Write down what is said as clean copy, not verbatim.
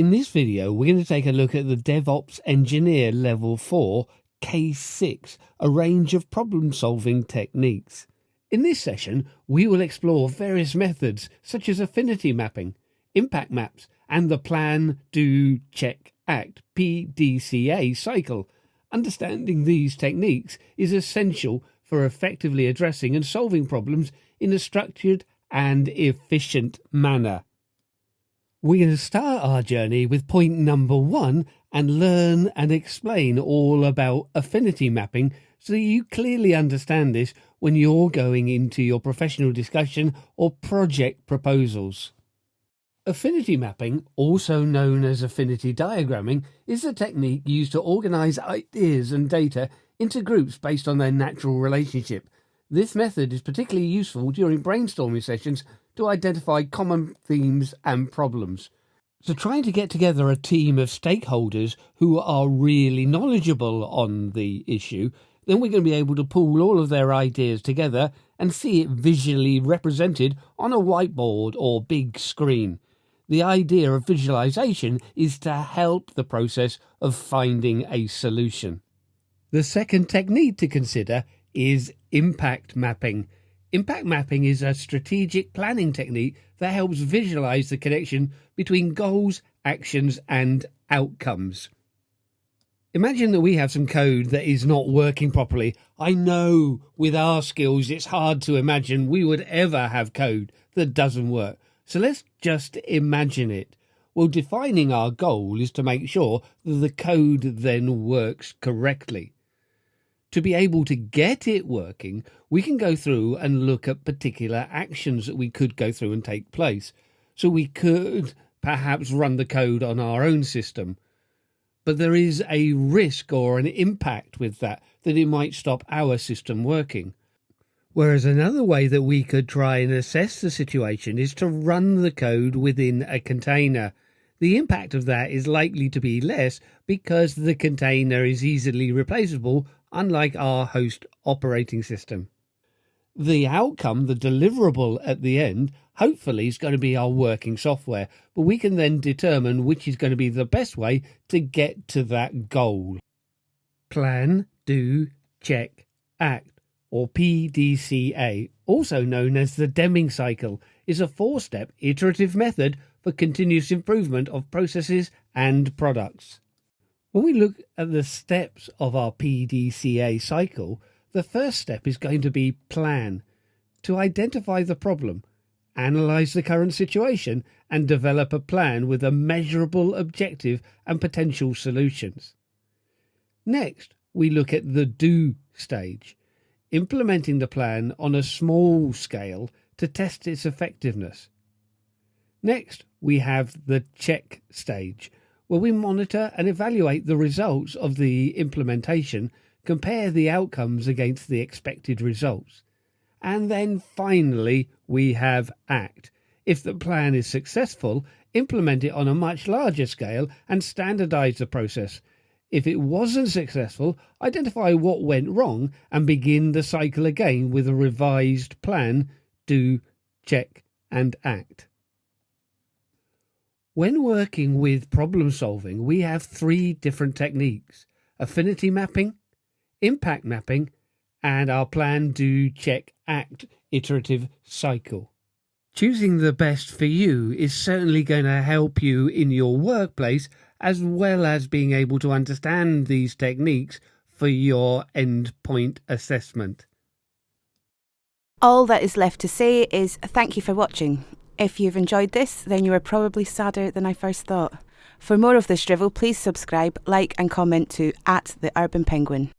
In this video, we're going to take a look at the DevOps Engineer Level 4 Case 6, a range of problem-solving techniques. In this session, we will explore various methods such as affinity mapping, impact maps, and the Plan, Do, Check, Act PDCA cycle. Understanding these techniques is essential for effectively addressing and solving problems in a structured and efficient manner. We're going to start our journey with point number 1 and learn and explain all about affinity mapping so that you clearly understand this when you're going into your professional discussion or project proposals. Affinity mapping, also known as affinity diagramming, is a technique used to organize ideas and data into groups based on their natural relationship. This method is particularly useful during brainstorming sessions to identify common themes and problems. So trying to get together a team of stakeholders who are really knowledgeable on the issue, then we're going to be able to pool all of their ideas together and see it visually represented on a whiteboard or big screen. The idea of visualization is to help the process of finding a solution. The second technique to consider is impact mapping. Impact mapping is a strategic planning technique that helps visualize the connection between goals, actions, and outcomes. Imagine that we have some code that is not working properly. I know with our skills it's hard to imagine we would ever have code that doesn't work. So let's just imagine it. Well, defining our goal is to make sure that the code then works correctly. To be able to get it working, we can go through and look at particular actions that we could go through and take place. So we could perhaps run the code on our own system. But there is a risk or an impact with that it might stop our system working. Whereas another way that we could try and assess the situation is to run the code within a container. The impact of that is likely to be less because the container is easily replaceable, unlike our host operating system. The outcome, the deliverable at the end, hopefully is going to be our working software, but we can then determine which is going to be the best way to get to that goal. Plan, Do, Check, Act, or PDCA, also known as the Deming cycle, is a 4-step iterative method for continuous improvement of processes and products. When we look at the steps of our PDCA cycle, the first step is going to be plan, to identify the problem, analyze the current situation, and develop a plan with a measurable objective and potential solutions. Next, we look at the do stage, implementing the plan on a small scale to test its effectiveness. Next, we have the check stage, where we monitor and evaluate the results of the implementation, compare the outcomes against the expected results. And then finally, we have act. If the plan is successful, implement it on a much larger scale and standardize the process. If it wasn't successful, identify what went wrong and begin the cycle again with a revised plan, do, check, and act. When working with problem solving, we have 3 different techniques: affinity mapping, impact mapping, and our Plan, Do, Check, Act iterative cycle. Choosing the best for you is certainly going to help you in your workplace, as well as being able to understand these techniques for your endpoint assessment. All that is left to say is thank you for watching. If you've enjoyed this, then you are probably sadder than I first thought. For more of this drivel, please subscribe, like and comment to @TheUrbanPenguin.